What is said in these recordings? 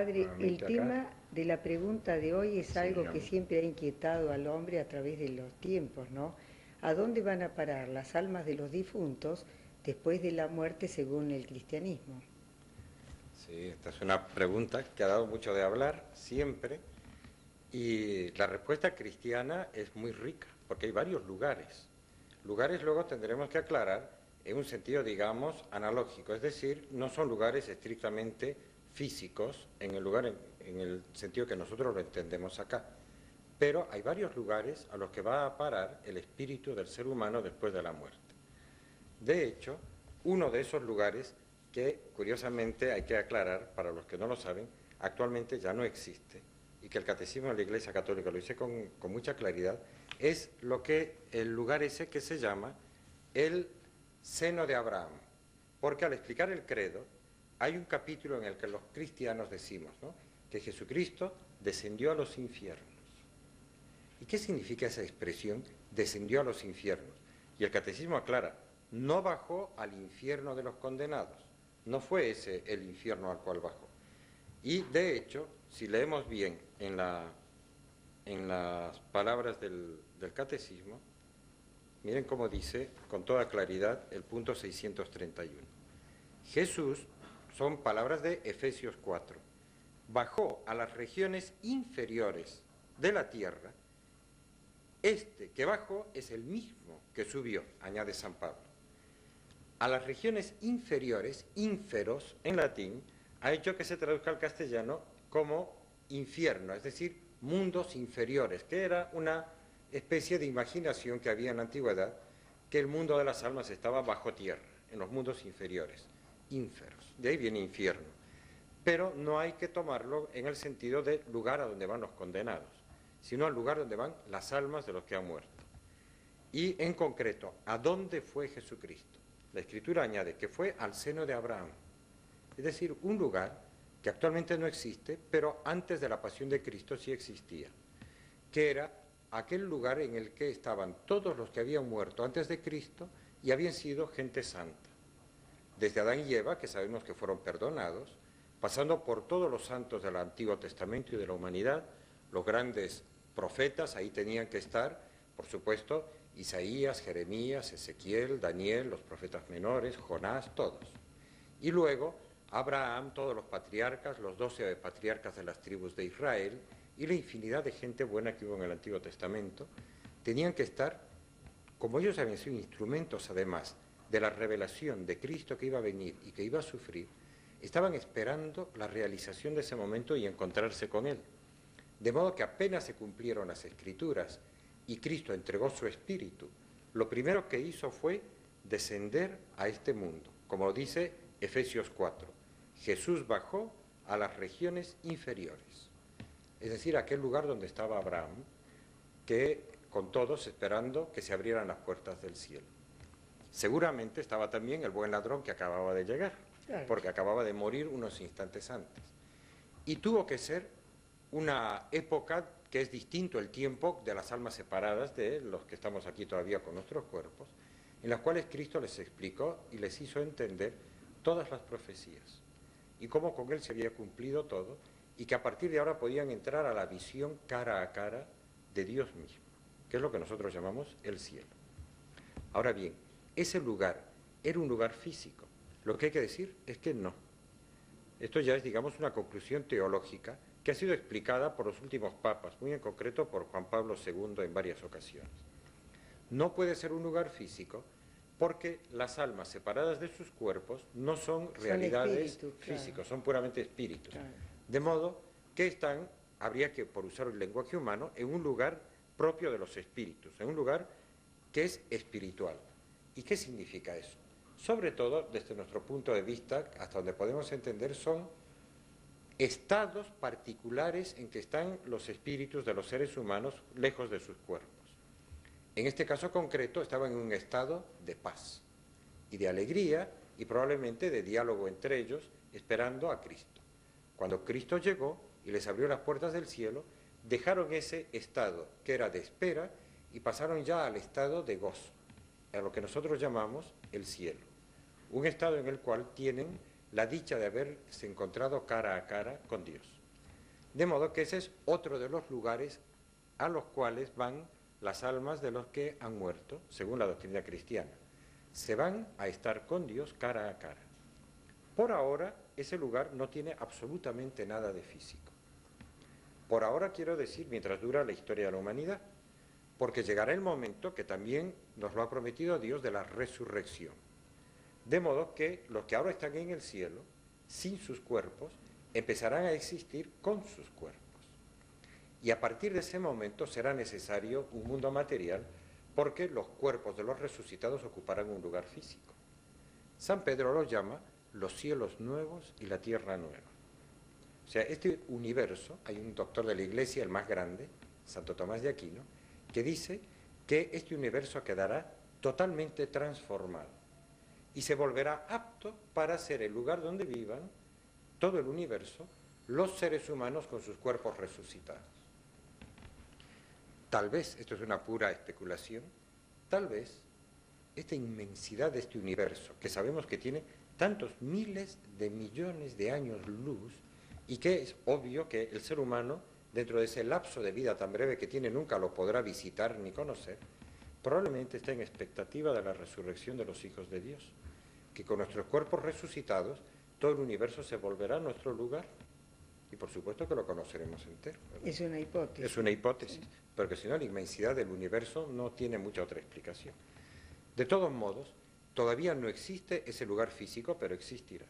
Padre, el nuevamente acá. tema de la pregunta de hoy es Sí, algo que dígame. siempre ha inquietado al hombre a través de los tiempos, ¿no? ¿A dónde van a parar las almas de los difuntos después de la muerte según el cristianismo? Sí, esta es una pregunta que ha dado mucho de hablar siempre y la respuesta cristiana es muy rica porque hay varios lugares. Lugares luego tendremos que aclarar en un sentido, digamos, analógico, es decir, no son lugares estrictamente físicos en el lugar en el sentido que nosotros lo entendemos acá. Pero hay varios lugares a los que va a parar el espíritu del ser humano después de la muerte. De hecho, uno de esos lugares que, curiosamente, hay que aclarar, para los que no lo saben, actualmente ya no existe, y que el Catecismo de la Iglesia Católica lo dice con mucha claridad, es el lugar ese que se llama el seno de Abraham. Porque al explicar el credo, hay un capítulo en el que los cristianos decimos, ¿no?, que Jesucristo descendió a los infiernos. ¿Y qué significa esa expresión, descendió a los infiernos? Y el Catecismo aclara, no bajó al infierno de los condenados, no fue ese el infierno al cual bajó. Y de hecho, si leemos bien en las palabras del Catecismo, miren cómo dice con toda claridad el punto 631. Jesús, son palabras de Efesios 4, bajó a las regiones inferiores de la tierra. Este que bajó es el mismo que subió, añade San Pablo. A las regiones inferiores, ínferos en latín, ha hecho que se traduzca al castellano como infierno, es decir, mundos inferiores, que era una especie de imaginación que había en la antigüedad, que el mundo de las almas estaba bajo tierra, en los mundos inferiores, ínferos, de ahí viene infierno. Pero no hay que tomarlo en el sentido de lugar a donde van los condenados, sino al lugar donde van las almas de los que han muerto. Y en concreto, ¿a dónde fue Jesucristo? La Escritura añade que fue al seno de Abraham, es decir, un lugar que actualmente no existe, pero antes de la pasión de Cristo sí existía, que era aquel lugar en el que estaban todos los que habían muerto antes de Cristo y habían sido gente santa. Desde Adán y Eva, que sabemos que fueron perdonados, pasando por todos los santos del Antiguo Testamento y de la humanidad, los grandes profetas, ahí tenían que estar, por supuesto, Isaías, Jeremías, Ezequiel, Daniel, los profetas menores, Jonás, todos. Y luego Abraham, todos los patriarcas, los 12 patriarcas de las tribus de Israel y la infinidad de gente buena que hubo en el Antiguo Testamento, tenían que estar, como ellos habían sido instrumentos además de la revelación de Cristo que iba a venir y que iba a sufrir, estaban esperando la realización de ese momento y encontrarse con Él. De modo que apenas se cumplieron las Escrituras y Cristo entregó su Espíritu, lo primero que hizo fue descender a este mundo, como dice Efesios 4. Jesús bajó a las regiones inferiores, es decir, a aquel lugar donde estaba Abraham, que con todos esperando que se abrieran las puertas del cielo. Seguramente estaba también el buen ladrón que acababa de llegar, Claro. porque acababa de morir unos instantes antes. Y tuvo que ser una época que es distinto el tiempo de las almas separadas de los que estamos aquí todavía con nuestros cuerpos, en las cuales Cristo les explicó y les hizo entender todas las profecías y cómo con Él se había cumplido todo y que a partir de ahora podían entrar a la visión cara a cara de Dios mismo, que es lo que nosotros llamamos el cielo. Ahora bien, ese lugar era un lugar físico. Lo que hay que decir es que no. Esto ya es, digamos, una conclusión teológica que ha sido explicada por los últimos papas, muy en concreto por Juan Pablo II en varias ocasiones. No puede ser un lugar físico porque las almas separadas de sus cuerpos no son realidades físicas, claro, son puramente espíritus. Claro. De modo que habría que, por usar el lenguaje humano, en un lugar propio de los espíritus, en un lugar que es espiritual. ¿Y qué significa eso? Sobre todo, desde nuestro punto de vista, hasta donde podemos entender, son estados particulares en que están los espíritus de los seres humanos lejos de sus cuerpos. En este caso concreto estaban en un estado de paz y de alegría y probablemente de diálogo entre ellos, esperando a Cristo. Cuando Cristo llegó y les abrió las puertas del cielo, dejaron ese estado que era de espera y pasaron ya al estado de gozo, a lo que nosotros llamamos el cielo. Un estado en el cual tienen la dicha de haberse encontrado cara a cara con Dios. De modo que ese es otro de los lugares a los cuales van las almas de los que han muerto, según la doctrina cristiana. Se van a estar con Dios cara a cara. Por ahora, ese lugar no tiene absolutamente nada de físico. Por ahora quiero decir, mientras dura la historia de la humanidad, porque llegará el momento que también nos lo ha prometido Dios de la resurrección. De modo que los que ahora están en el cielo, sin sus cuerpos, empezarán a existir con sus cuerpos. Y a partir de ese momento será necesario un mundo material, porque los cuerpos de los resucitados ocuparán un lugar físico. San Pedro los llama los cielos nuevos y la tierra nueva. O sea, este universo, hay un doctor de la Iglesia, el más grande, Santo Tomás de Aquino, que dice que este universo quedará totalmente transformado y se volverá apto para ser el lugar donde vivan todo el universo, los seres humanos con sus cuerpos resucitados. Tal vez, esto es una pura especulación, tal vez esta inmensidad de este universo, que sabemos que tiene tantos miles de millones de años luz, y que es obvio que el ser humano, dentro de ese lapso de vida tan breve que tiene, nunca lo podrá visitar ni conocer, probablemente está en expectativa de la resurrección de los hijos de Dios, que con nuestros cuerpos resucitados todo el universo se volverá a nuestro lugar, y por supuesto que lo conoceremos entero, ¿verdad? Es una hipótesis. Es una hipótesis, porque si no la inmensidad del universo no tiene mucha otra explicación. De todos modos, todavía no existe ese lugar físico, pero existirá.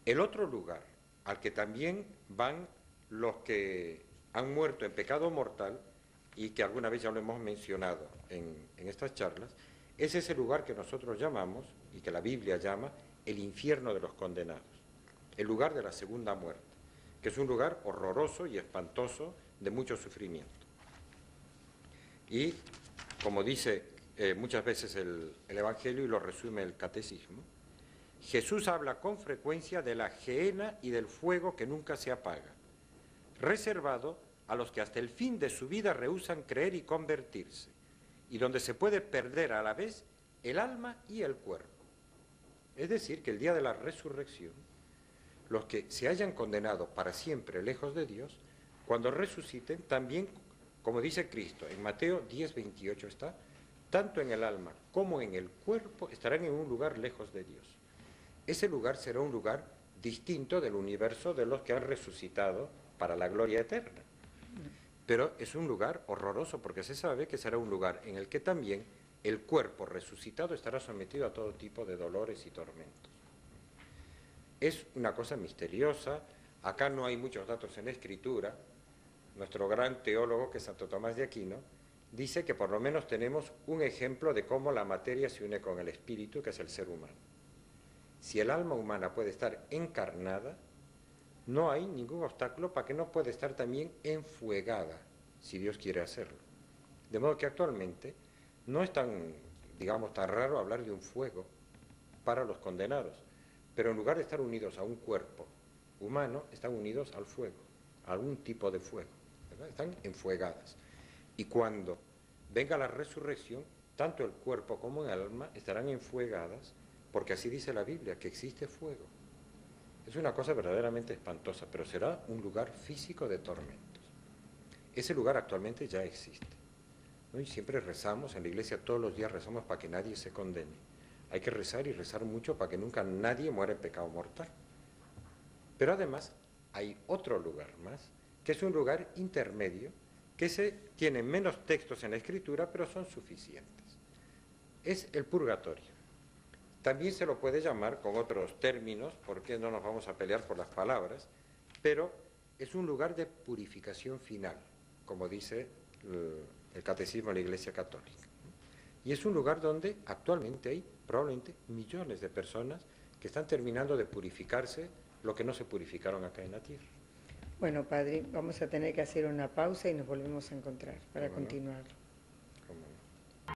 El otro lugar al que también van los que han muerto en pecado mortal, y que alguna vez ya lo hemos mencionado en estas charlas, es ese lugar que nosotros llamamos, y que la Biblia llama, el infierno de los condenados, el lugar de la segunda muerte, que es un lugar horroroso y espantoso de mucho sufrimiento. Y, como dice muchas veces el Evangelio y lo resume el Catecismo, Jesús habla con frecuencia de la gehenna y del fuego que nunca se apaga, reservado a los que hasta el fin de su vida rehúsan creer y convertirse, y donde se puede perder a la vez el alma y el cuerpo. Es decir, que el día de la resurrección, los que se hayan condenado para siempre lejos de Dios, cuando resuciten, también, como dice Cristo, en Mateo 10:28 está, tanto en el alma como en el cuerpo estarán en un lugar lejos de Dios. Ese lugar será un lugar distinto del universo de los que han resucitado para la gloria eterna. Pero es un lugar horroroso, porque se sabe que será un lugar en el que también el cuerpo resucitado estará sometido a todo tipo de dolores y tormentos. Es una cosa misteriosa. Acá no hay muchos datos en la Escritura. Nuestro gran teólogo, que es Santo Tomás de Aquino, dice que por lo menos tenemos un ejemplo de cómo la materia se une con el espíritu, que es el ser humano. Si el alma humana puede estar encarnada, no hay ningún obstáculo para que no pueda estar también enfuegada, si Dios quiere hacerlo. De modo que actualmente no es tan, digamos, tan raro hablar de un fuego para los condenados, pero en lugar de estar unidos a un cuerpo humano, están unidos al fuego, a algún tipo de fuego, ¿verdad? Están enfuegadas. Y cuando venga la resurrección, tanto el cuerpo como el alma estarán enfuegadas, porque así dice la Biblia, que existe fuego. Es una cosa verdaderamente espantosa, pero será un lugar físico de tormentos. Ese lugar actualmente ya existe, ¿no? Y siempre rezamos, en la iglesia todos los días rezamos para que nadie se condene. Hay que rezar y rezar mucho para que nunca nadie muera en pecado mortal. Pero además hay otro lugar más, que es un lugar intermedio, que tiene menos textos en la Escritura, pero son suficientes. Es el purgatorio. También se lo puede llamar con otros términos, porque no nos vamos a pelear por las palabras, pero es un lugar de purificación final, como dice el Catecismo de la Iglesia Católica. Y es un lugar donde actualmente hay probablemente millones de personas que están terminando de purificarse lo que no se purificaron acá en la tierra. Bueno, padre, vamos a tener que hacer una pausa y nos volvemos a encontrar para continuarlo. ¿Cómo no?